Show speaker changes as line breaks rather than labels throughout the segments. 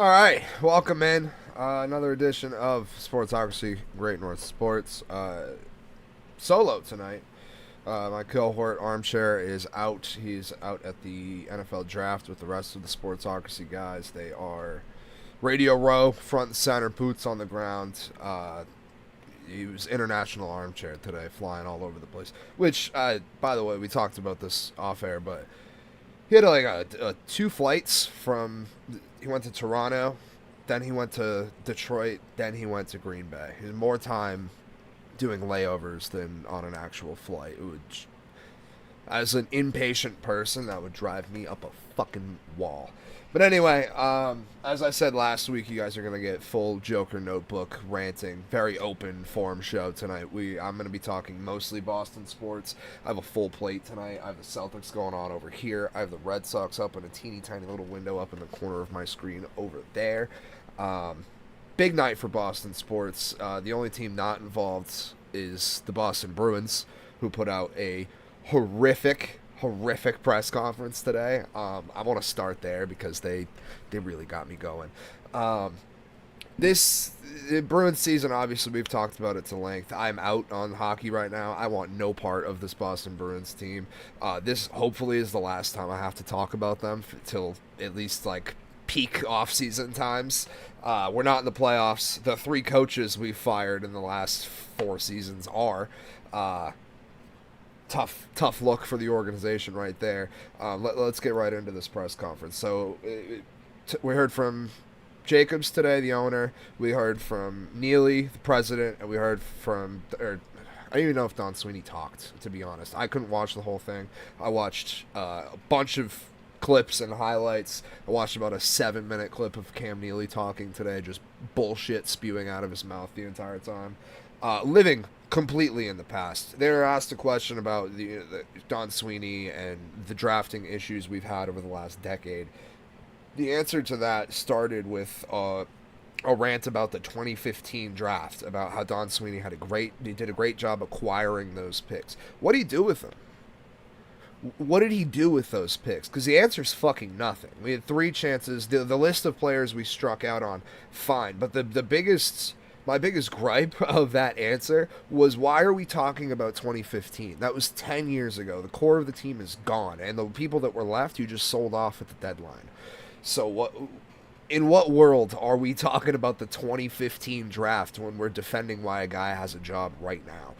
All right, welcome in. Another edition of Sportsocracy Great North Sports. Solo tonight. My cohort Armchair is out. He's out at the NFL draft with the rest of the Sportsocracy guys. They are Radio Row, front and center, boots on the ground. He was international Armchair today, flying all over the place. Which, by the way, we talked about this off air, but he had two flights from. He went to Toronto, then he went to Detroit, then he went to Green Bay. He had more time doing layovers than on an actual flight. It would, as an impatient person, that would drive me up a fucking wall. But anyway, as I said last week, you guys are gonna get full Joker notebook ranting, very open form show tonight. I'm gonna be talking mostly Boston sports. I have a full plate tonight. I have the Celtics going on over here. I have the Red Sox up in a teeny tiny little window up in the corner of my screen over there. Big night for Boston sports. The only team not involved is the Boston Bruins, who put out a horrific press conference today. I want to start there because they really got me going. This Bruins season, obviously, we've talked about it to length. I'm out on hockey right now. I want no part of this Boston Bruins team. This hopefully is the last time I have to talk about them till at least like peak off-season times. We're not in the playoffs. The three coaches we've fired in the last 4 seasons are tough look for the organization right there. Let's get right into this press conference. So we heard from Jacobs today, the owner. We heard from Neely, the president, and we heard from I don't even know if Don Sweeney talked, to be honest. I couldn't watch the whole thing. I watched a bunch of clips and highlights. I watched about a 7-minute clip of Cam Neely talking today, just bullshit spewing out of his mouth the entire time. Living completely in the past. They were asked a question about the Don Sweeney and the drafting issues we've had over the last decade. The answer to that started with a rant about the 2015 draft, about how Don Sweeney did a great job acquiring those picks. What did he do with them? What did he do with those picks? Because the answer's fucking nothing. We had 3 chances. The list of players we struck out on, fine. But my biggest gripe of that answer was, why are we talking about 2015? That was 10 years ago. The core of the team is gone, and the people that were left, you just sold off at the deadline. So in what world are we talking about the 2015 draft when we're defending why a guy has a job right now?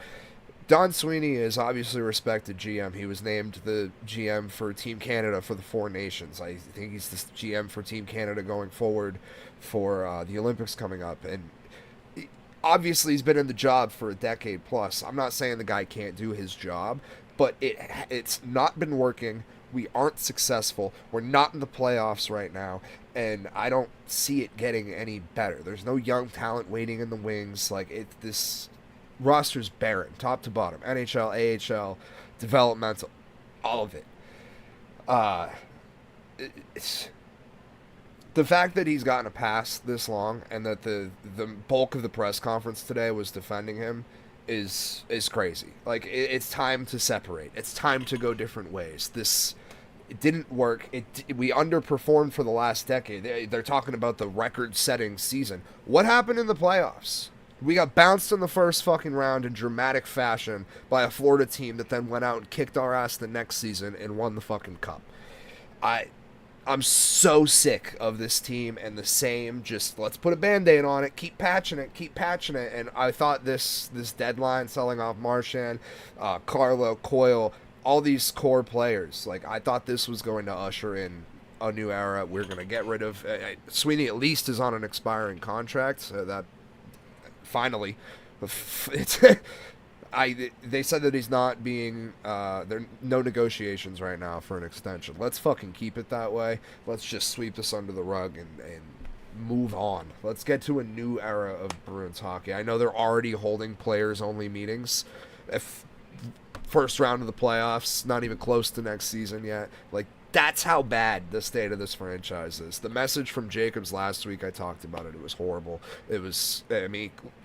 Don Sweeney is obviously a respected GM. He was named the GM for Team Canada for the 4 Nations. I think he's the GM for Team Canada going forward for the Olympics coming up. And obviously he's been in the job for a decade plus. I'm not saying the guy can't do his job, but it's not been working. We aren't successful. We're not in the playoffs right now, and I don't see it getting any better. There's no young talent waiting in the wings. This roster's barren, top to bottom. NHL, AHL, developmental, all of it. It's the fact that he's gotten a pass this long, and that the bulk of the press conference today was defending him, is crazy. It's time to separate. It's time to go different ways. It didn't work. We underperformed for the last decade. They're talking about the record-setting season. What happened in the playoffs? We got bounced in the first fucking round in dramatic fashion by a Florida team that then went out and kicked our ass the next season and won the fucking cup. I'm so sick of this team and the same, just let's put a Band-Aid on it, keep patching it. And I thought this deadline, selling off Marchand, Carlo, Coyle, all these core players, I thought this was going to usher in a new era. We're going to get rid of Sweeney. At least is on an expiring contract, so that finally they said that he's not being there are no negotiations right now for an extension. Let's fucking keep it that way. Let's just sweep this under the rug and move on. Let's get to a new era of Bruins hockey. I know they're already holding players only meetings. If first round of the playoffs, not even close to next season yet. That's how bad the state of this franchise is. The message from Jacobs last week, I talked about it. It was horrible.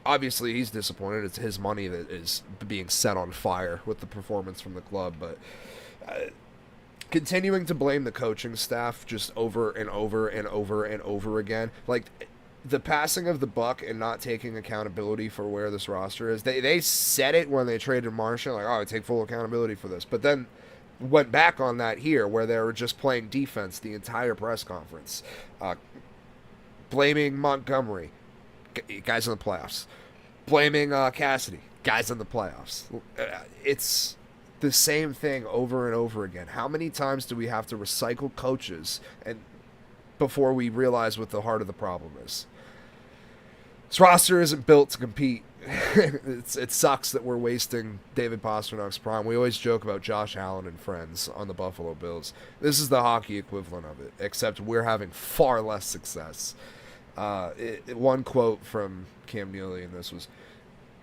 Obviously he's disappointed. It's his money that is being set on fire with the performance from the club. But continuing to blame the coaching staff just over and over and over and over again. Like, the passing of the buck and not taking accountability for where this roster is. They said it when they traded Marshall, like, oh, I take full accountability for this. But then went back on that here, where they were just playing defense the entire press conference. Blaming Montgomery, guys in the playoffs. Blaming Cassidy, guys in the playoffs. It's the same thing over and over again. How many times do we have to recycle coaches and before we realize what the heart of the problem is? This roster isn't built to compete. It sucks that we're wasting David Pasternak's prime. We always joke about Josh Allen and friends on the Buffalo Bills. This is the hockey equivalent of it, except we're having far less success. One quote from Cam Neely in this was,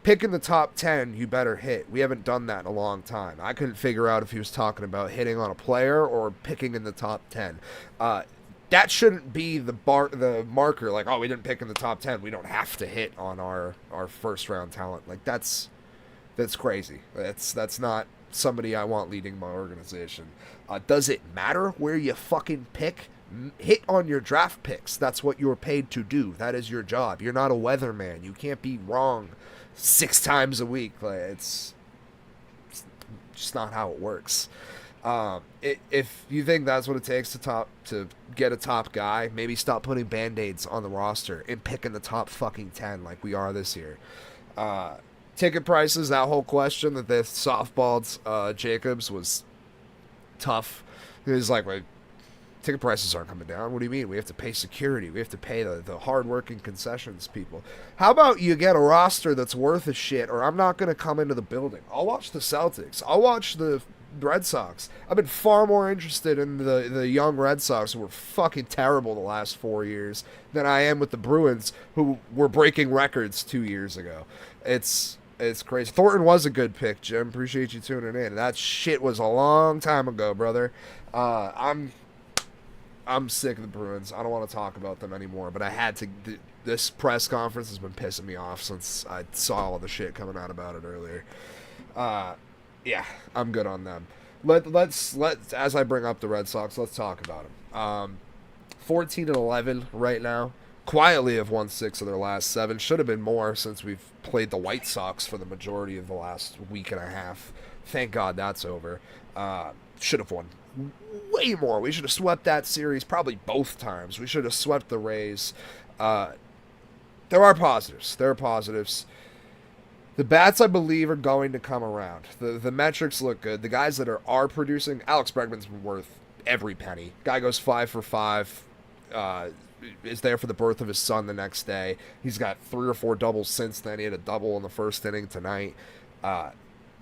pick in the top 10, you better hit. We haven't done that in a long time. I couldn't figure out if he was talking about hitting on a player or picking in the top 10. That shouldn't be the marker, like, oh, we didn't pick in the top 10. We don't have to hit on our first-round talent. Like, that's crazy. That's not somebody I want leading my organization. Does it matter where you fucking pick? Hit on your draft picks. That's what you're paid to do. That is your job. You're not a weatherman. You can't be wrong 6 times a week. Like, it's just not how it works. If you think that's what it takes to get a top guy, maybe stop putting band-aids on the roster and picking the top fucking 10 like we are this year. Ticket prices, that whole question that they softballed Jacobs was tough. It was like, wait, ticket prices aren't coming down. What do you mean? We have to pay security. We have to pay the hard-working concessions people. How about you get a roster that's worth a shit, or I'm not going to come into the building. I'll watch the Celtics. I'll watch the Red Sox. I've been far more interested in the young Red Sox, who were fucking terrible the last 4 years, than I am with the Bruins, who were breaking records 2 years ago. It's crazy. Thornton was a good pick, Jim. Appreciate you tuning in. That shit was a long time ago, brother. I'm sick of the Bruins. I don't want to talk about them anymore, but I had to. This press conference has been pissing me off since I saw all the shit coming out about it earlier. Yeah, I'm good on them. Let's as I bring up the Red Sox, let's talk about them. 14-11 right now. Quietly have won 6 of their last 7. Should have been more since we've played the White Sox for the majority of the last week and a half. Thank God that's over. Should have won way more. We should have swept that series probably both times. We should have swept the Rays. There are positives. There are positives. The bats, I believe, are going to come around. The metrics look good. The guys that are producing, Alex Bregman's worth every penny. Guy goes 5 for 5. Is there for the birth of his son the next day. He's got 3 or 4 doubles since then. He had a double in the first inning tonight. That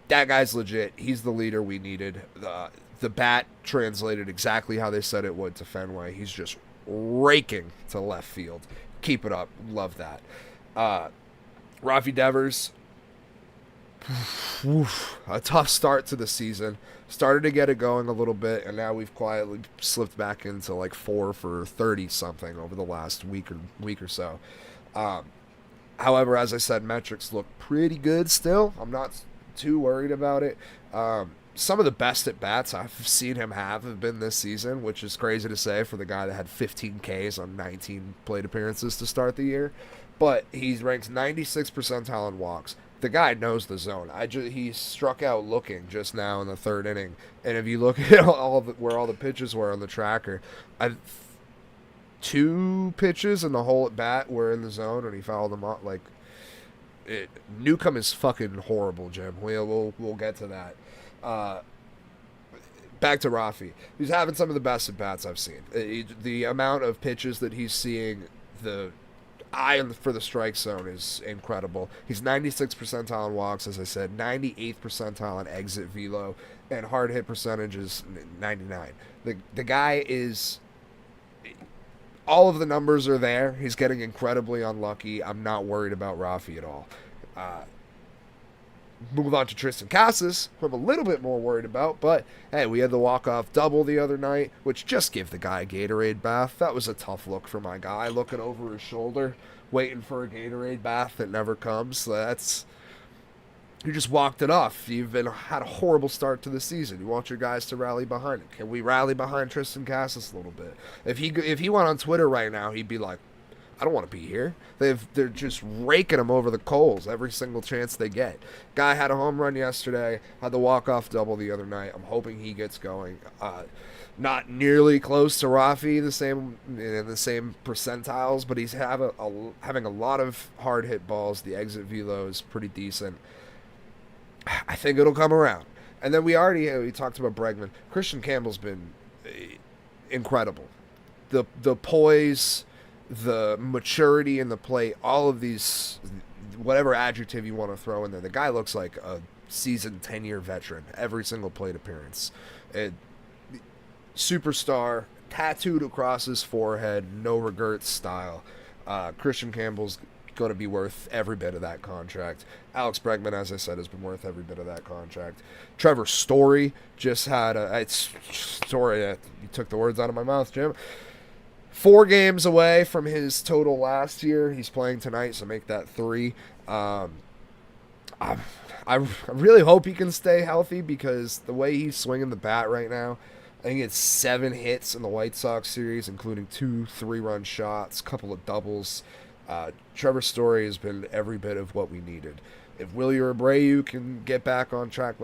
guy's legit. He's the leader we needed. The bat translated exactly how they said it would to Fenway. He's just raking to left field. Keep it up. Love that. Rafi Devers, a tough start to the season. Started to get it going a little bit, and now we've quietly slipped back into like 4 for 30 something over the last week or so. However, as I said, metrics look pretty good still. I'm not too worried about it. Some of the best at bats I've seen him have been this season, which is crazy to say for the guy that had 15 Ks on 19 plate appearances to start the year. But he's ranked 96th percentile in walks. The guy knows the zone. He struck out looking just now in the 3rd inning, and if you look at where all the pitches were on the tracker, 2 pitches in the hole at bat were in the zone, and he fouled them off. Like, Newcomb is fucking horrible, Jim. We'll get to that. Back to Rafi. He's having some of the best at bats I've seen. The amount of pitches that he's seeing, the eye for the strike zone is incredible. He's 96th percentile in walks, as I said, 98th percentile in exit velo, and hard hit percentage is 99. The guy is, all of the numbers are there. He's getting incredibly unlucky. I'm not worried about Rafi at all. Move on to Tristan Casas, who I'm a little bit more worried about, but hey, we had the walk-off double the other night, which just gave the guy a Gatorade bath. That was a tough look for my guy, looking over his shoulder, waiting for a Gatorade bath that never comes. You just walked it off. You've had a horrible start to the season. You want your guys to rally behind it. Can we rally behind Tristan Cassis a little bit? If he went on Twitter right now, he'd be like, I don't want to be here. They're just raking him over the coals every single chance they get. Guy had a home run yesterday, had the walk-off double the other night. I'm hoping he gets going. Not nearly close to Rafi, in the same percentiles, but he's having a lot of hard hit balls. The exit velo is pretty decent. I think it'll come around. And then we talked about Bregman. Christian Campbell's been incredible. The poise, the maturity in the plate, all of these, whatever adjective you want to throw in there. The guy looks like a seasoned 10-year veteran every single plate appearance. Superstar, tattooed across his forehead, no regrets style. Christian Campbell's going to be worth every bit of that contract. Alex Bregman, as I said, has been worth every bit of that contract. Trevor Story just had you took the words out of my mouth, Jim. 4 games away from his total last year. He's playing tonight, so make that 3. I really hope he can stay healthy, because the way he's swinging the bat right now, I think it's 7 hits in the White Sox series, including 2 3-run shots, a couple of doubles. Trevor Story has been every bit of what we needed. If Willie Abreu can get back on track,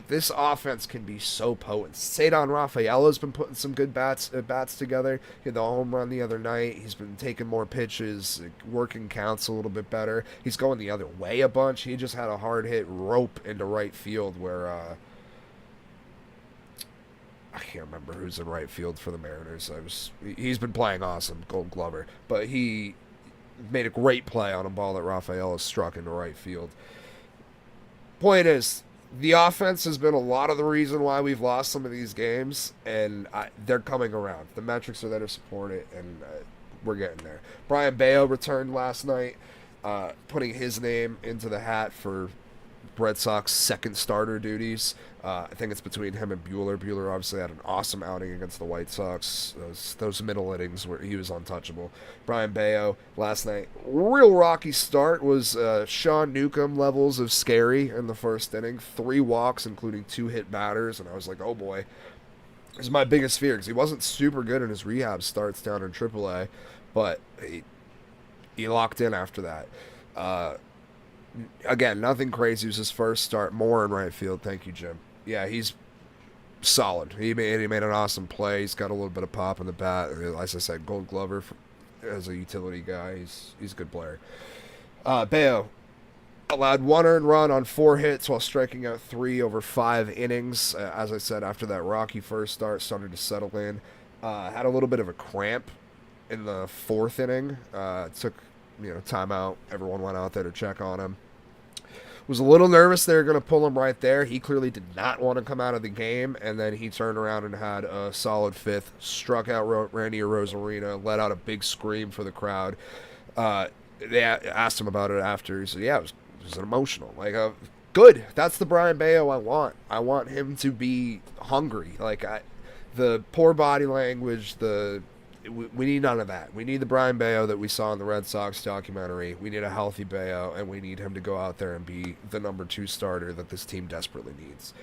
this offense can be so potent. Cedar Rafaela's been putting some good bats together. He had the home run the other night. He's been taking more pitches, working counts a little bit better. He's going the other way a bunch. He just had a hard hit rope into right field where I can't remember who's in right field for the Mariners. He's been playing awesome, Gold Glover, but he made a great play on a ball that Rafaela struck into right field. Point is, the offense has been a lot of the reason why we've lost some of these games, and they're coming around. The metrics are there to support it, and we're getting there. Brian Bayo returned last night, putting his name into the hat for Red Sox second starter duties. I think it's between him and Buehler. Buehler obviously had an awesome outing against the White Sox. Those middle innings where he was untouchable. Brian Bayo last night, real rocky start, was Sean Newcomb levels of scary in the first inning. 3 walks, including 2 hit batters, and I was like, oh boy. This is my biggest fear, because he wasn't super good in his rehab starts down in AAA, but he locked in after that. Again, nothing crazy. It was his first start. More in right field. Thank you, Jim. Yeah, he's solid. He made an awesome play. He's got a little bit of pop in the bat. As I said, Gold Glover as a utility guy. He's a good player. Bayo allowed 1 earned run on 4 hits while striking out 3 over 5 innings. As I said, after that rocky first start, started to settle in. Had a little bit of a cramp in the 4th inning. Took timeout. Everyone went out there to check on him. Was a little nervous they were going to pull him right there. He clearly did not want to come out of the game, and then he turned around and had a solid 5th, struck out Randy Arozarena, let out a big scream for the crowd. They asked him about it after. He said, yeah, it was emotional. Good. That's the Brian Bayo I want. I want him to be hungry. The poor body language, we need none of that. We need the Brian Bayo that we saw in the Red Sox documentary. We need a healthy Bayo, and we need him to go out there and be the number 2 starter that this team desperately needs.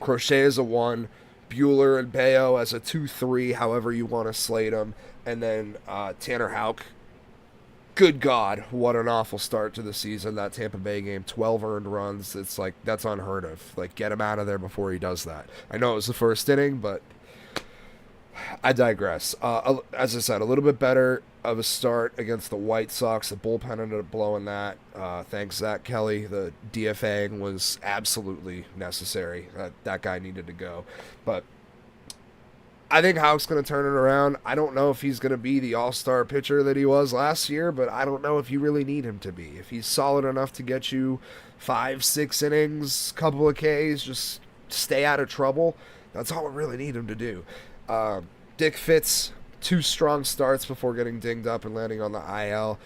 Crochet is a 1, Buehler and Bayo as a 2-3, however you want to slate them, and then Tanner Houck. Good God, what an awful start to the season. That Tampa Bay game, 12 earned runs. It's that's unheard of. Get him out of there before he does that. I know it was the first inning, but I digress. As I said, a little bit better of a start against the White Sox. The bullpen ended up blowing that. Thanks, Zach Kelly. The DFAing was absolutely necessary. That guy needed to go. But I think Houck's going to turn it around. I don't know if he's going to be the all-star pitcher that he was last year, but I don't know if you really need him to be. If he's solid enough to get you 5-6 innings, couple of Ks, just stay out of trouble, that's all we really need him to do. Dick Fitz, 2 strong starts before getting dinged up and landing on the IL.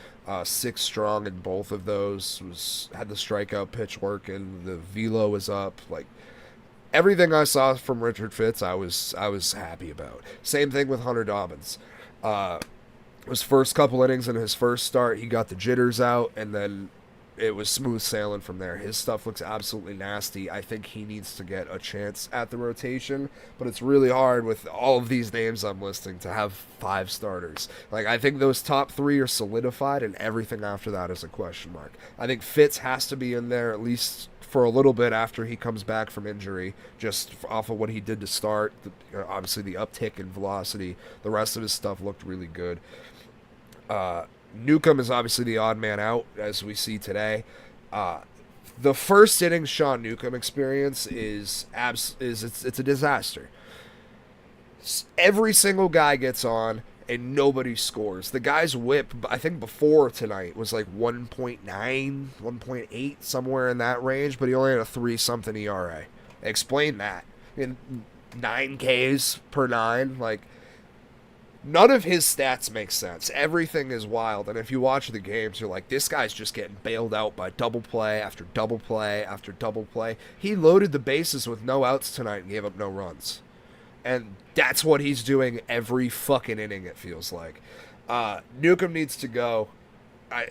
6 strong in both of those. Had the strikeout pitch working. The velo was up. Everything I saw from Richard Fitz, I was happy about. Same thing with Hunter Dobbins. His first couple innings in his first start, he got the jitters out, and then it was smooth sailing from there. His stuff looks absolutely nasty. I think he needs to get a chance at the rotation, but it's really hard with all of these names I'm listing to have 5 starters. Like, I think those top 3 are solidified, and everything after that is a question mark. I think Fitz has to be in there at least for a little bit after he comes back from injury, just off of what he did to start. Obviously, the uptick in velocity. The rest of his stuff looked really good. Newcomb is obviously the odd man out, as we see today. The first inning Sean Newcomb experience it's a disaster. Every single guy gets on, and nobody scores. The guy's whip, I think before tonight, was like 1.9, 1.8, somewhere in that range, but he only had a 3-something ERA. Explain that. In 9 Ks per 9, like, none of his stats make sense. Everything is wild, and if you watch the games, you're like, this guy's just getting bailed out by double play after double play after double play. He loaded the bases with no outs tonight and gave up no runs. And that's what he's doing every fucking inning, it feels like. Newcomb needs to go. I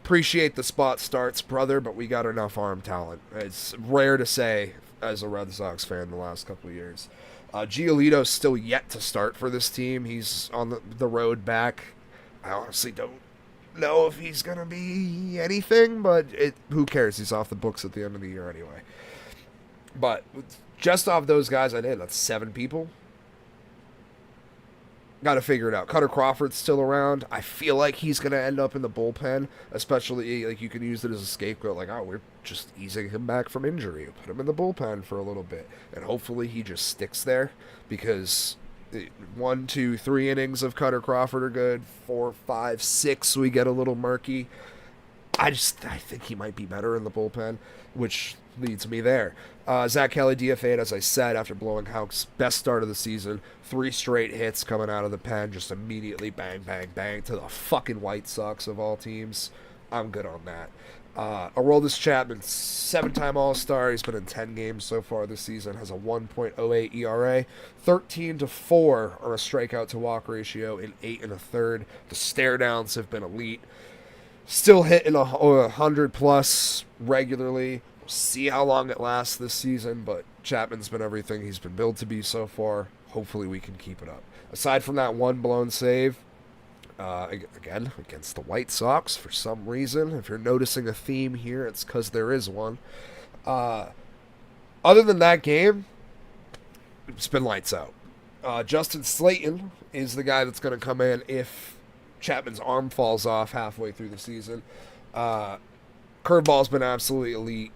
appreciate the spot starts, brother, but we got enough arm talent. It's rare to say as a Red Sox fan the last couple of years. Giolito's still yet to start for this team. He's on the road back. I honestly don't know if he's going to be anything, but who cares? He's off the books at the end of the year anyway. But just off those guys that's 7 people. Got to figure it out. Cutter Crawford's still around. I feel like he's going to end up in the bullpen, especially, like, you can use it as a scapegoat. Like, we're just easing him back from injury. Put him in the bullpen for a little bit. And hopefully he just sticks there, because 1, 2, 3 innings of Cutter Crawford are good. 4, 5, 6, we get a little murky. I think he might be better in the bullpen, which leads me there. Zach Kelly DFA'd, as I said, after blowing Houck's best start of the season. 3 straight hits coming out of the pen, just immediately bang, bang, bang to the fucking White Sox of all teams. I'm good on that. Aroldis Chapman, 7-time All-Star. He's been in 10 games so far this season. Has a 1.08 ERA, 13-4 on a strikeout-to-walk ratio in 8 1/3. The stare downs have been elite. Still hitting 100+ regularly. We'll see how long it lasts this season, but Chapman's been everything he's been billed to be so far. Hopefully we can keep it up. Aside from that one blown save, again, against the White Sox, for some reason, if you're noticing a theme here, it's because there is one. Other than that game, it's been lights out. Justin Slayton is the guy that's going to come in if Chapman's arm falls off halfway through the season. Curveball's been absolutely elite.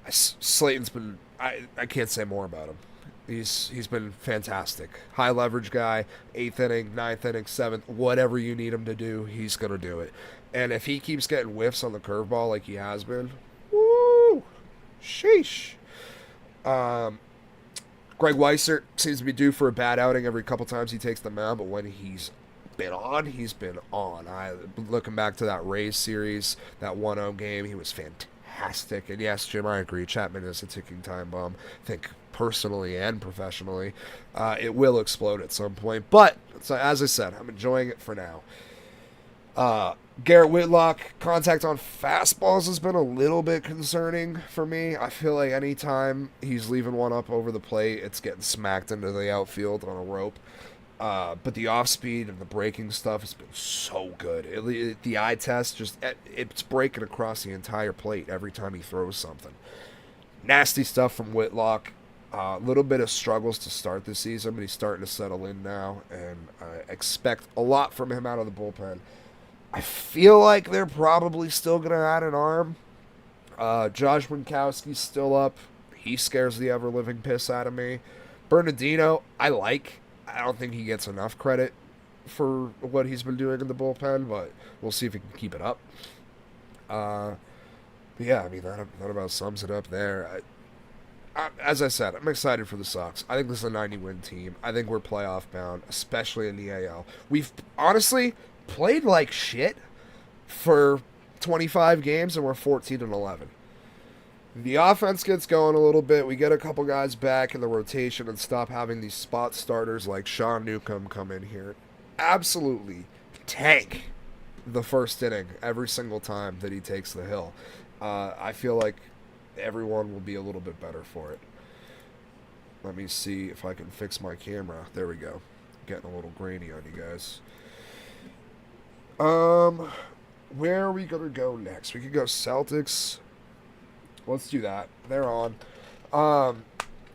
Slayton's been... I can't say more about him. He's been fantastic. High leverage guy, 8th inning, 9th inning, 7th, whatever you need him to do, he's going to do it. And if he keeps getting whiffs on the curveball like he has been, woo! Sheesh. Greg Weissert seems to be due for a bad outing every couple times he takes the mound, but when he's been on, he's been on. Looking back to that Rays series, that 1-0 game, he was fantastic. And yes, Jim, I agree, Chapman is a ticking time bomb. I think personally and professionally, it will explode at some point. But, so, as I said, I'm enjoying it for now. Garrett Whitlock, contact on fastballs has been a little bit concerning for me. I feel like anytime he's leaving one up over the plate, it's getting smacked into the outfield on a rope. But the off-speed and the breaking stuff has been so good. The eye test, it's breaking across the entire plate every time he throws something. Nasty stuff from Whitlock. A little bit of struggles to start the season, but he's starting to settle in now, and I expect a lot from him out of the bullpen. I feel like they're probably still going to add an arm. Josh Winkowski's still up. He scares the ever-living piss out of me. Bernardino, I like. I don't think he gets enough credit for what he's been doing in the bullpen, but we'll see if he can keep it up. Yeah, I mean, that about sums it up there. As I said, I'm excited for the Sox. I think this is a 90-win team. I think we're playoff bound, especially in the AL. We've honestly played like shit for 25 games, and we're 14-11. The offense gets going a little bit. We get a couple guys back in the rotation and stop having these spot starters like Sean Newcomb come in here. Absolutely tank the first inning every single time that he takes the hill. I feel like everyone will be a little bit better for it. Let me see if I can fix my camera. There we go. Getting a little grainy on you guys. Where are we gonna go next? We could go Celtics. Let's do that. They're on.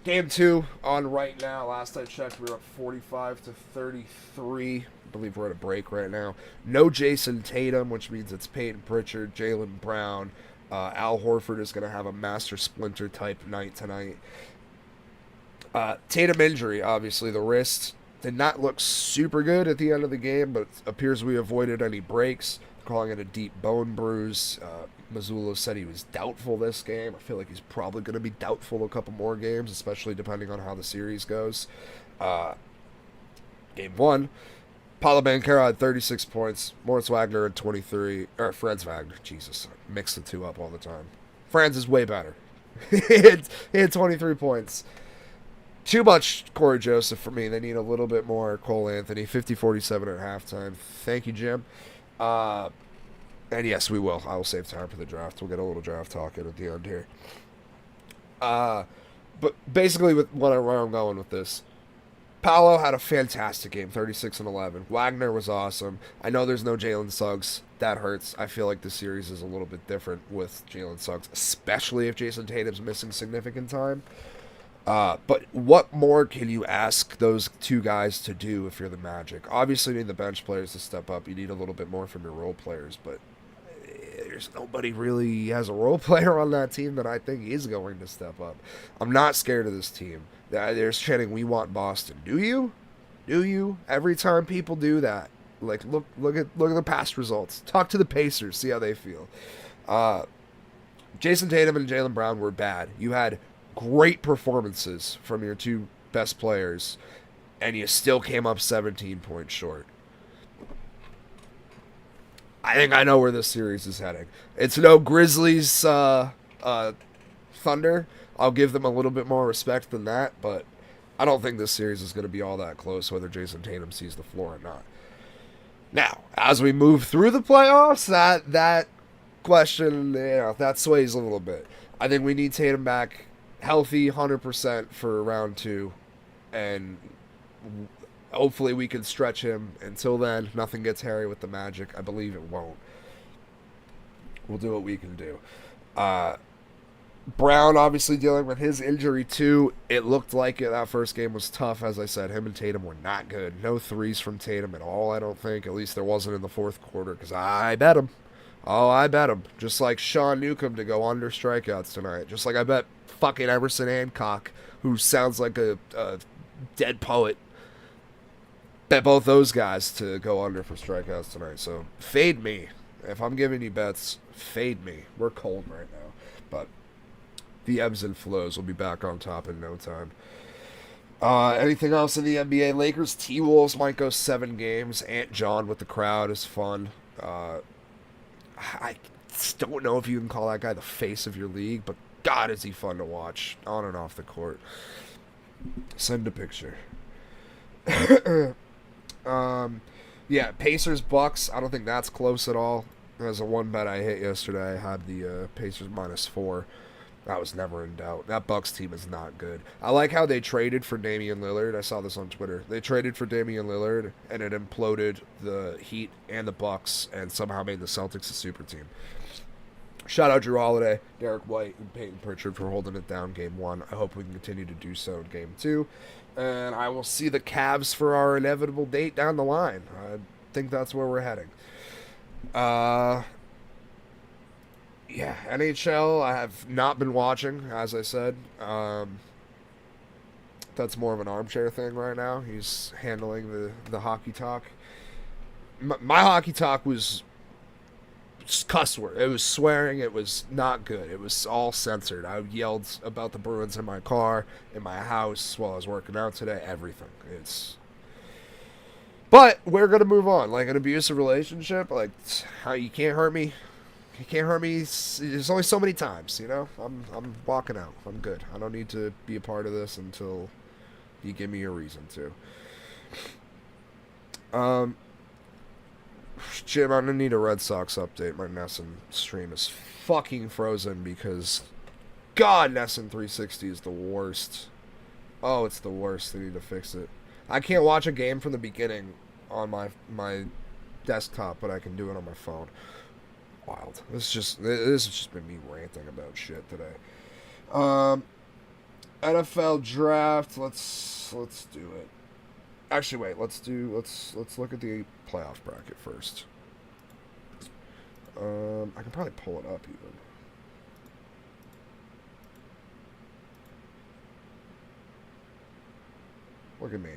Game 2 on right now. Last I checked, we were up 45-33. I believe we're at a break right now. No Jason Tatum, which means it's Peyton Pritchard, Jaylen Brown. Al Horford is going to have a master splinter type night tonight. Tatum injury, obviously, the wrist did not look super good at the end of the game, but it appears we avoided any breaks, calling it a deep bone bruise. Mazzulla said he was doubtful this game. I feel like he's probably going to be doubtful a couple more games, especially depending on how the series goes. Game 1, Paulo Banchero had 36 points. Moritz Wagner had 23. Or Franz Wagner. Jesus, I mix the two up all the time. Franz is way better. He had 23 points. Too much Corey Joseph for me. They need a little bit more Cole Anthony. 50-47 at halftime. Thank you, Jim. And yes, we will. I will save time for the draft. We'll get a little draft talk in at the end here. But basically, with where I'm going with this, Paolo had a fantastic game, 36-11. Wagner was awesome. I know there's no Jalen Suggs. That hurts. I feel like the series is a little bit different with Jalen Suggs, especially if Jason Tatum's missing significant time. But what more can you ask those two guys to do if you're the Magic? Obviously, you need the bench players to step up. You need a little bit more from your role players, but there's nobody really has a role player on that team that I think is going to step up. I'm not scared of this team. They're chanting, "We want Boston." Do you? Do you? Every time people do that, like look at the past results. Talk to the Pacers, see how they feel. Jason Tatum and Jaylen Brown were bad. You had great performances from your two best players, and you still came up 17 points short. I think I know where this series is heading. It's no Grizzlies Thunder. I'll give them a little bit more respect than that, but I don't think this series is going to be all that close, whether Jason Tatum sees the floor or not. Now, as we move through the playoffs, that question, that sways a little bit. I think we need Tatum back healthy 100% for round 2, and hopefully we can stretch him. Until then, nothing gets hairy with the Magic. I believe it won't. We'll do what we can do. Brown obviously dealing with his injury too. It looked like it. That first game was tough. As I said, him and Tatum were not good. No threes from Tatum at all, I don't think. At least there wasn't in the fourth quarter, because I bet him. Oh, I bet him. Just like Sean Newcomb to go under strikeouts tonight. Just like I bet fucking Emerson Hancock, who sounds like a dead poet, bet both those guys to go under for strikeouts tonight. So fade me. If I'm giving you bets, fade me. We're cold right now. But the ebbs and flows will be back on top in no time. Anything else in the NBA? Lakers T-Wolves might go 7 games. Ant John with the crowd is fun. I don't know if you can call that guy the face of your league, but God, is he fun to watch on and off the court. Send a picture. Yeah, Pacers Bucks. I don't think that's close at all. There's a one bet I hit yesterday. I had the Pacers -4. That was never in doubt. That Bucks team is not good. I like how they traded for Damian Lillard. I saw this on Twitter. They traded for Damian Lillard, and it imploded the Heat and the Bucks, and somehow made the Celtics a super team. Shout out Drew Holiday, Derek White, and Peyton Pritchard for holding it down Game 1. I hope we can continue to do so in Game 2. And I will see the Cavs for our inevitable date down the line. I think that's where we're heading. Yeah, NHL, I have not been watching, as I said. That's more of an armchair thing right now. He's handling the hockey talk. My hockey talk was cuss word. It was swearing. It was not good. It was all censored. I yelled about the Bruins in my car, in my house, while I was working out today. Everything. But we're going to move on. Like an abusive relationship, like how you can't hurt me. You can't hurt me. There's only so many times, you know. I'm walking out. I'm good. I don't need to be a part of this until you give me a reason to. Jim, I'm gonna need a Red Sox update. My Nesson stream is fucking frozen because God, Nesson 360 is the worst. Oh, it's the worst. They need to fix it. I can't watch a game from the beginning on my desktop, but I can do it on my phone. Wild. This has just been me ranting about shit today. NFL draft. Let's do it. Actually, wait. Let's look at the playoff bracket first. I can probably pull it up even. Look at me.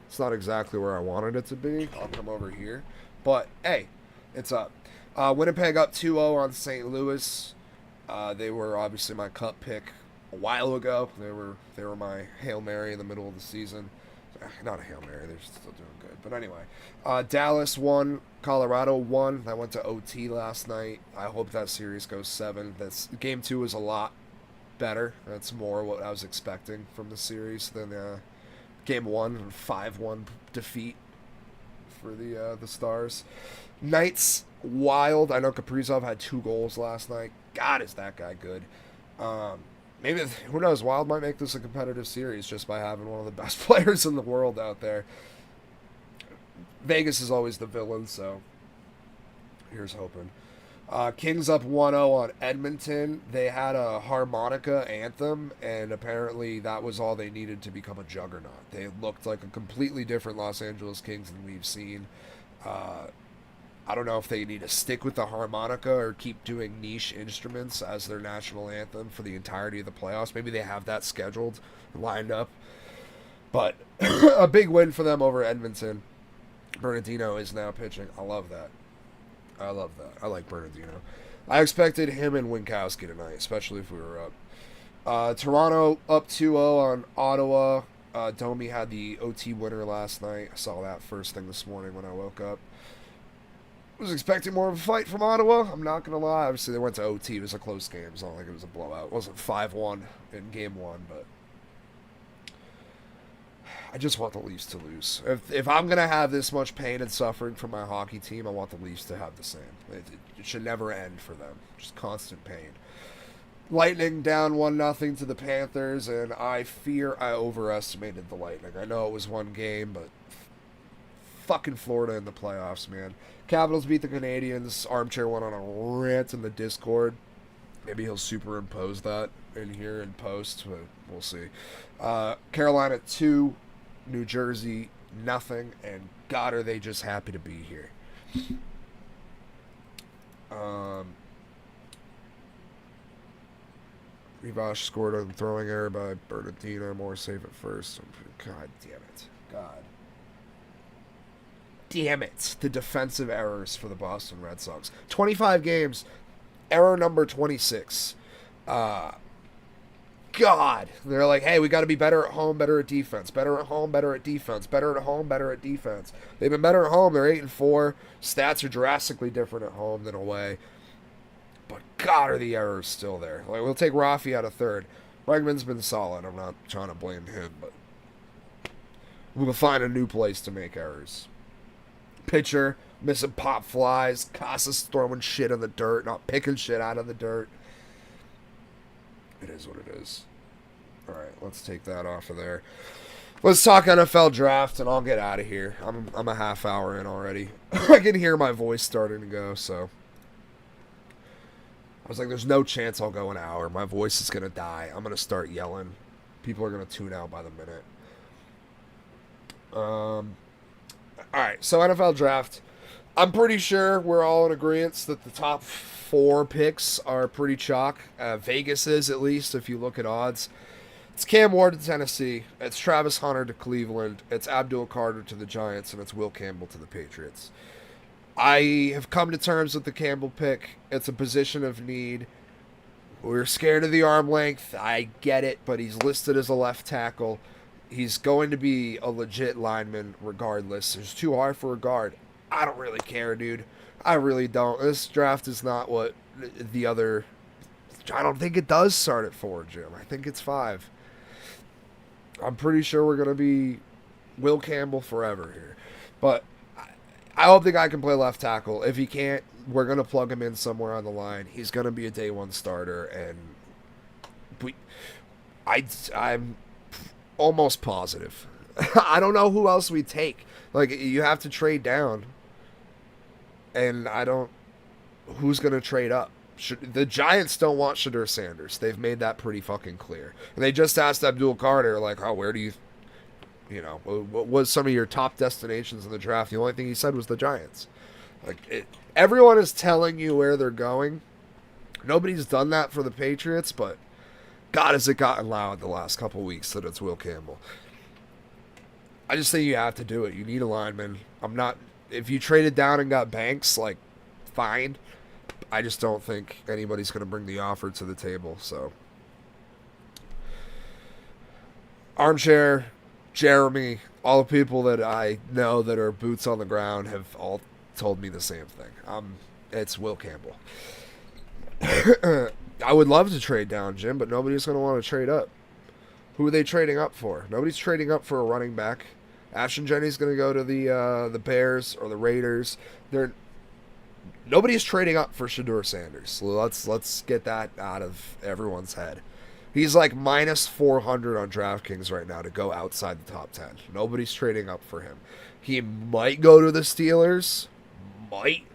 It's not exactly where I wanted it to be. I'll come over here. But, hey, it's up. Winnipeg up 2-0 on St. Louis. They were obviously my cup pick a while ago. They were my Hail Mary in the middle of the season. Not a Hail Mary. They're still doing good. But anyway. Dallas won. Colorado won. I went to OT last night. I hope that series goes 7. Game 2 was a lot better. That's more what I was expecting from the series than Game 1, 5-1 defeat for the Stars. Knights, wild. I know Kaprizov had 2 goals last night. God, is that guy good. Maybe, who knows, Wild might make this a competitive series just by having one of the best players in the world out there. Vegas is always the villain, so here's hoping. Kings up 1-0 on Edmonton. They had a harmonica anthem, and apparently that was all they needed to become a juggernaut. They looked like a completely different Los Angeles Kings than we've seen. I don't know if they need to stick with the harmonica or keep doing niche instruments as their national anthem for the entirety of the playoffs. Maybe they have that scheduled, lined up. But a big win for them over Edmonton. Bernardino is now pitching. I love that. I like Bernardino. I expected him and Winkowski tonight, especially if we were up. Toronto up 2-0 on Ottawa. Domi had the OT winner last night. I saw that first thing this morning when I woke up. Was expecting more of a fight from Ottawa. I'm not going to lie. Obviously, they went to OT. It was a close game. It's not like it was a blowout. It wasn't 5-1 in Game 1, but I just want the Leafs to lose. If I'm going to have this much pain and suffering from my hockey team, I want the Leafs to have the same. It should never end for them. Just constant pain. Lightning down 1-0 to the Panthers, and I fear I overestimated the Lightning. I know it was one game, but fucking Florida in the playoffs, man. Capitals beat the Canadians. Armchair went on a rant in the Discord. Maybe he'll superimpose that in here in post, but we'll see. Carolina 2, New Jersey nothing, and God, are they just happy to be here. Rivash scored on throwing error by Bernardino. More safe at first. God damn it. God damn it. The defensive errors for the Boston Red Sox. 25 games. Error number 26. God. They're like, hey, we got to be better at home, better at defense. Better at home, better at defense. Better at home, better at defense. They've been better at home. They're 8-4. Stats are drastically different at home than away. But God, are the errors still there. Like, we'll take Rafi out of third. Bregman's been solid. I'm not trying to blame him, but we'll find a new place to make errors. Pitcher missing pop flies. Casas throwing shit in the dirt, not picking shit out of the dirt. It is what it is. All right, let's take that off of there. Let's talk NFL draft, and I'll get out of here. I'm a half hour in already. I can hear my voice starting to go, so I was like, there's no chance I'll go an hour. My voice is going to die. I'm going to start yelling. People are going to tune out by the minute. All right, so NFL draft. I'm pretty sure we're all in agreement that the top 4 picks are pretty chalk. Vegas is, at least, if you look at odds. It's Cam Ward to Tennessee. It's Travis Hunter to Cleveland. It's Abdul Carter to the Giants. And it's Will Campbell to the Patriots. I have come to terms with the Campbell pick. It's a position of need. We're scared of the arm length. I get it, but he's listed as a left tackle. He's going to be a legit lineman regardless. It's too hard for a guard. I don't really care, dude. I really don't. This draft is not what the other... I don't think it does start at 4, Jim. I think it's 5. I'm pretty sure we're going to be Will Campbell forever here. But I hope the guy can play left tackle. If he can't, we're going to plug him in somewhere on the line. He's going to be a day one starter, and I'm almost positive. I don't know who else we take. Like, you have to trade down, and who's going to trade up? The Giants don't want Shedeur Sanders. They've made that pretty fucking clear. And they just asked Abdul Carter, like, oh, where do what was some of your top destinations in the draft? The only thing he said was the Giants. Everyone is telling you where they're going. Nobody's done that for the Patriots, but God, has it gotten loud the last couple weeks that it's Will Campbell. I just think you have to do it. You need a lineman. If you traded down and got Banks, like, fine. I just don't think anybody's going to bring the offer to the table. So, Armchair, Jeremy, all the people that I know that are boots on the ground have all told me the same thing. It's Will Campbell. I would love to trade down, Jim, but nobody's going to want to trade up. Who are they trading up for? Nobody's trading up for a running back. Ashton Jennings going to go to the Bears or the Raiders. Nobody's trading up for Shedeur Sanders. So let's get that out of everyone's head. He's like minus 400 on DraftKings right now to go outside the top 10. Nobody's trading up for him. He might go to the Steelers. Might.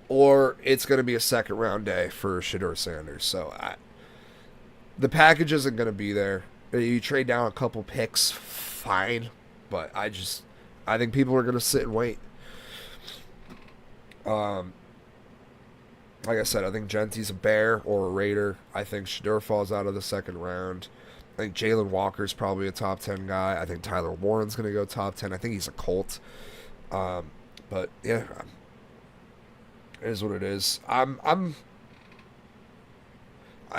Or it's going to be a second round day for Shedeur Sanders. So the package isn't going to be there. You trade down a couple picks, fine. But I think people are going to sit and wait. Like I said, I think Genty's a Bear or a Raider. I think Shedeur falls out of the second round. I think Jalen Walker's probably a top 10 guy. I think Tyler Warren's going to go top 10. I think he's a Colt. But yeah, it is what it is. I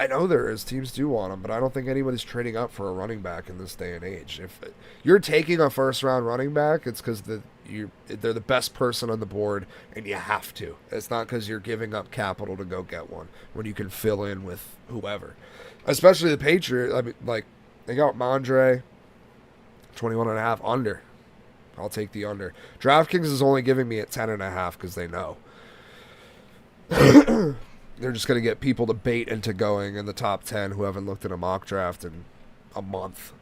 know teams do want him, but I don't think anybody's trading up for a running back in this day and age. If you're taking a first round running back, it's because they're the best person on the board, and you have to. It's not because you're giving up capital to go get one when you can fill in with whoever. Especially the Patriots. I mean, like, they got Mondre, 21.5 under. I'll take the under. DraftKings is only giving me at 10.5 because they know. They're just going to get people to bait into going in the top 10 who haven't looked at a mock draft in a month.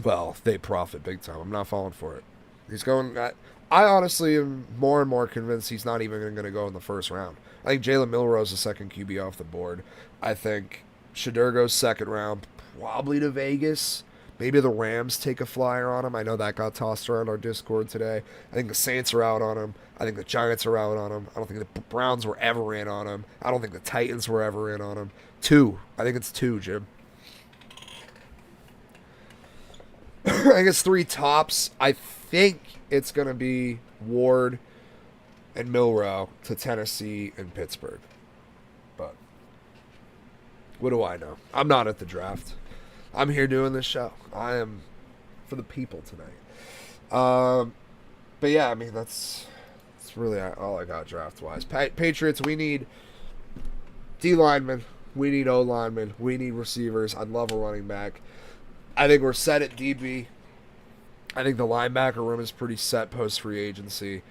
Well, they profit big time. I'm not falling for it. He's going. I honestly am more and more convinced he's not even going to go in the first round. I think Jalen Milroe is the second QB off the board. I think Shedeur goes second round, probably to Vegas. Maybe the Rams take a flyer on him. I know that got tossed around our Discord today. I think the Saints are out on him. I think the Giants are out on him. I don't think the Browns were ever in on him. I don't think the Titans were ever in on him. 2. I think it's 2, Jim. I think it's 3 tops. I think it's going to be Ward and Milroe to Tennessee and Pittsburgh. But what do I know? I'm not at the draft. I'm here doing this show. I am for the people tonight. But yeah, I mean, that's really all I got draft-wise. Patriots, we need D linemen. We need O linemen. We need receivers. I'd love a running back. I think we're set at DB. I think the linebacker room is pretty set post-free agency.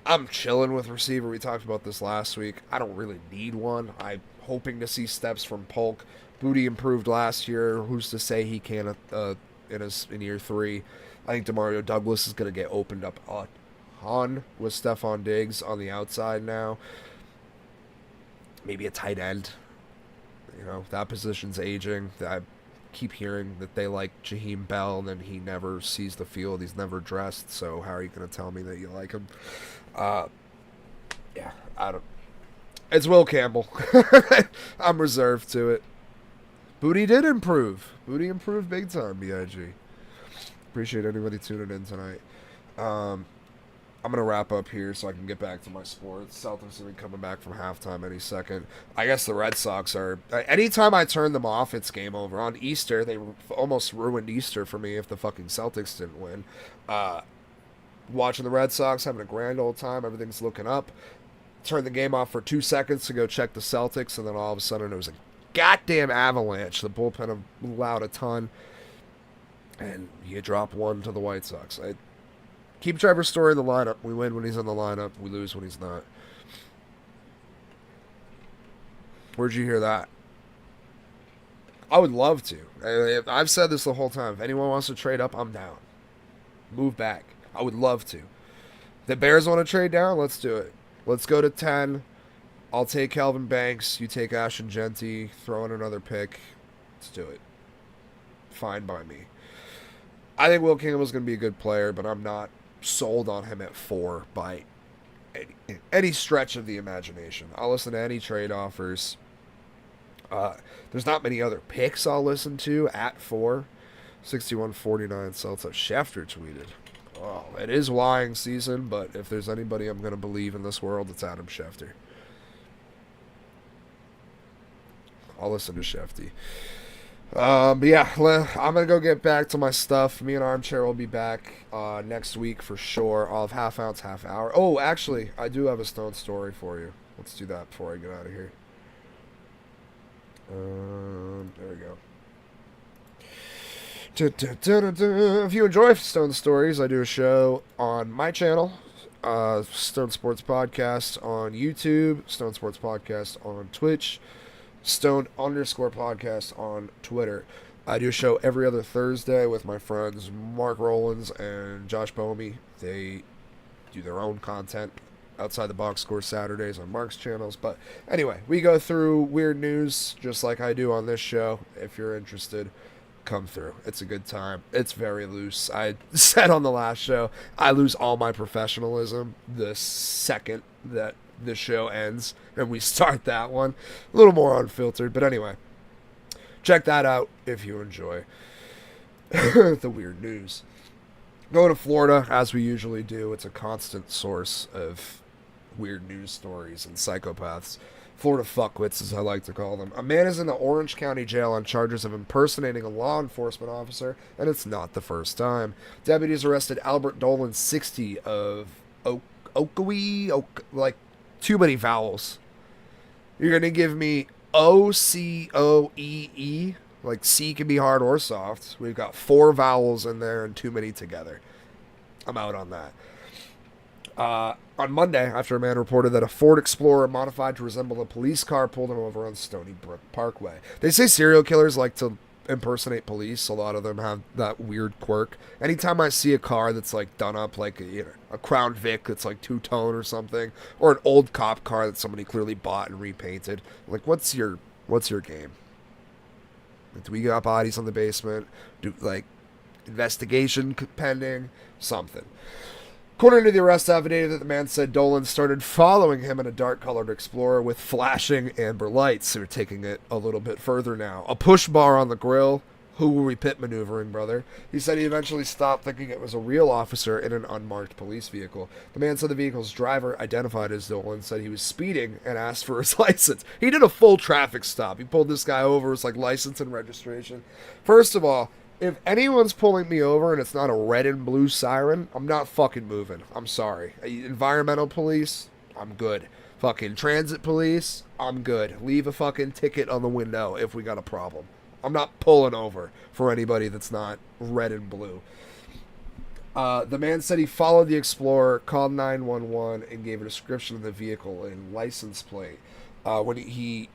I'm chilling with receiver. We talked about this last week. I don't really need one. I'm hoping to see steps from Polk. Booty improved last year. Who's to say he can't in year 3? I think Demario Douglas is going to get opened up a ton with Stephon Diggs on the outside now. Maybe a tight end. That position's aging. I keep hearing that they like Jaheim Bell, and then he never sees the field. He's never dressed. So how are you going to tell me that you like him? Yeah, I don't. It's Will Campbell. I'm reserved to it. Booty did improve. Booty improved big time, B.I.G. Appreciate anybody tuning in tonight. I'm going to wrap up here so I can get back to my sports. Celtics will be coming back from halftime any second. I guess the Red Sox are... Anytime I turn them off, it's game over. On Easter, they almost ruined Easter for me if the fucking Celtics didn't win. Watching the Red Sox, having a grand old time. Everything's looking up. Turned the game off for 2 seconds to go check the Celtics, and then all of a sudden it was a goddamn avalanche. The bullpen allowed a ton, and you drop 1 to the White Sox. Keep Trevor Story in the lineup. We win when he's in the lineup. We lose when he's not. Where'd you hear that? I would love to. I've said this the whole time. If anyone wants to trade up, I'm down. Move back. I would love to. The Bears want to trade down? Let's do it. Let's go to 10. I'll take Calvin Banks. You take Ashton Genty. Throw in another pick. Let's do it. Fine by me. I think Will Campbell's going to be a good player, but I'm not sold on him at 4 by any stretch of the imagination. I'll listen to any trade offers. There's not many other picks I'll listen to at 4. 61-49 Celtics. Schefter tweeted, "Oh, it is lying season, but if there's anybody I'm going to believe in this world, it's Adam Schefter." I'll listen to Shefty. But yeah, I'm going to go get back to my stuff. Me and Armchair will be back next week for sure. I'll have half ounce, half hour. Oh, actually, I do have a Stone story for you. Let's do that before I get out of here. There we go. If you enjoy Stone Stories, I do a show on my channel, Stone Sports Podcast on YouTube, Stone Sports Podcast on Twitch, Stone_podcast on Twitter. I do a show every other Thursday with my friends Mark Rollins and Josh Bomey. They do their own content outside the box score Saturdays on Mark's channels. But anyway, we go through weird news just like I do on this show. If you're interested, come through. It's a good time. It's very loose. I said on the last show, I lose all my professionalism the second that the show ends and we start that one. A little more unfiltered, but anyway, check that out if you enjoy the weird news. Go to Florida, as we usually do. It's a constant source of weird news stories and psychopaths. Florida fuckwits, as I like to call them. A man is in the Orange County jail on charges of impersonating a law enforcement officer, and it's not the first time. Deputies arrested Albert Dolan, 60, of like too many vowels. You're going to give me Ocoee? Like C can be hard or soft. We've got 4 vowels in there and too many together. I'm out on that. On Monday, after a man reported that a Ford Explorer modified to resemble a police car pulled him over on Stony Brook Parkway. They say serial killers like to impersonate police. A lot of them have that weird quirk. Anytime I see a car that's like done up like a Crown Vic that's like two-tone or something, or an old cop car that somebody clearly bought and repainted, like what's your game? Do we got bodies on the basement? Do like investigation pending? Something. According to the arrest affidavit, the man said Dolan started following him in a dark-colored Explorer with flashing amber lights. So we're taking it a little bit further now. A push bar on the grill. Who were we pit maneuvering, brother? He said he eventually stopped thinking it was a real officer in an unmarked police vehicle. The man said the vehicle's driver, identified as Dolan, said he was speeding and asked for his license. He did a full traffic stop. He pulled this guy over. It's like license and registration. First of all, if anyone's pulling me over and it's not a red and blue siren, I'm not fucking moving. I'm sorry. Environmental police, I'm good. Fucking transit police, I'm good. Leave a fucking ticket on the window if we got a problem. I'm not pulling over for anybody that's not red and blue. The man said he followed the Explorer, called 911, and gave a description of the vehicle and license plate. When he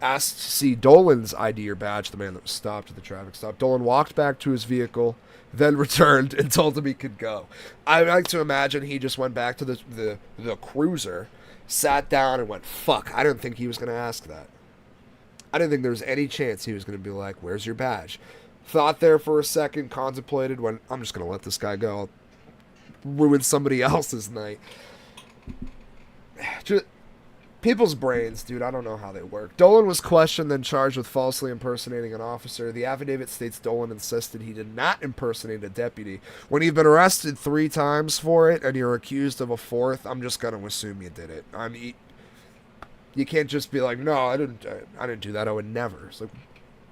asked to see Dolan's ID or badge, the man that was stopped at the traffic stop, Dolan walked back to his vehicle, then returned and told him he could go. I like to imagine he just went back to the cruiser, sat down, and went, fuck, I didn't think he was going to ask that. I didn't think there was any chance he was going to be like, where's your badge? Thought there for a second, contemplated, when I'm just going to let this guy go. I'll ruin somebody else's night. Just, people's brains, dude, I don't know how they work. Dolan was questioned, then charged with falsely impersonating an officer. The affidavit states Dolan insisted he did not impersonate a deputy. When you've been arrested 3 times for it and you're accused of a 4th, I'm just going to assume you did it. You can't just be like, no, I didn't do that. I would never. So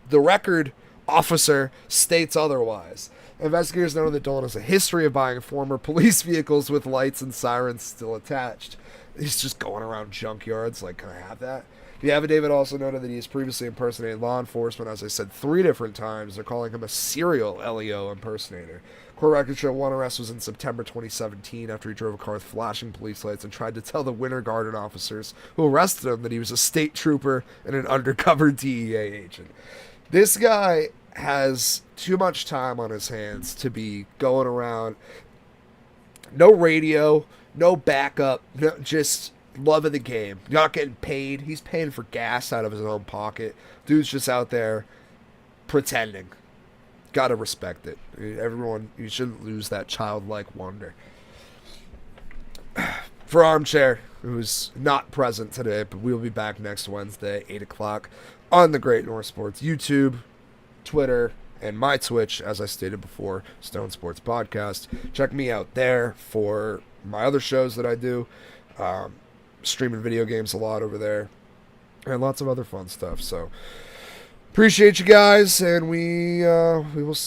the record officer states otherwise. Investigators know that Dolan has a history of buying former police vehicles with lights and sirens still attached. He's just going around junkyards like, can I have that? The affidavit also noted that he has previously impersonated law enforcement, as I said, 3 different times. They're calling him a serial LEO impersonator. Court records show one arrest was in September 2017 after he drove a car with flashing police lights and tried to tell the Winter Garden officers who arrested him that he was a state trooper and an undercover DEA agent. This guy has too much time on his hands to be going around. No radio, no backup, no, just love of the game. Not getting paid. He's paying for gas out of his own pocket. Dude's just out there pretending. Gotta respect it. Everyone, you shouldn't lose that childlike wonder. For Armchair, who's not present today, but we'll be back next Wednesday, 8 o'clock, on the Great North Sports YouTube, Twitter, and my Twitch, as I stated before, Stone Sports Podcast. Check me out there for my other shows that I do. Streaming video games a lot over there. And lots of other fun stuff. So, appreciate you guys, and we will see.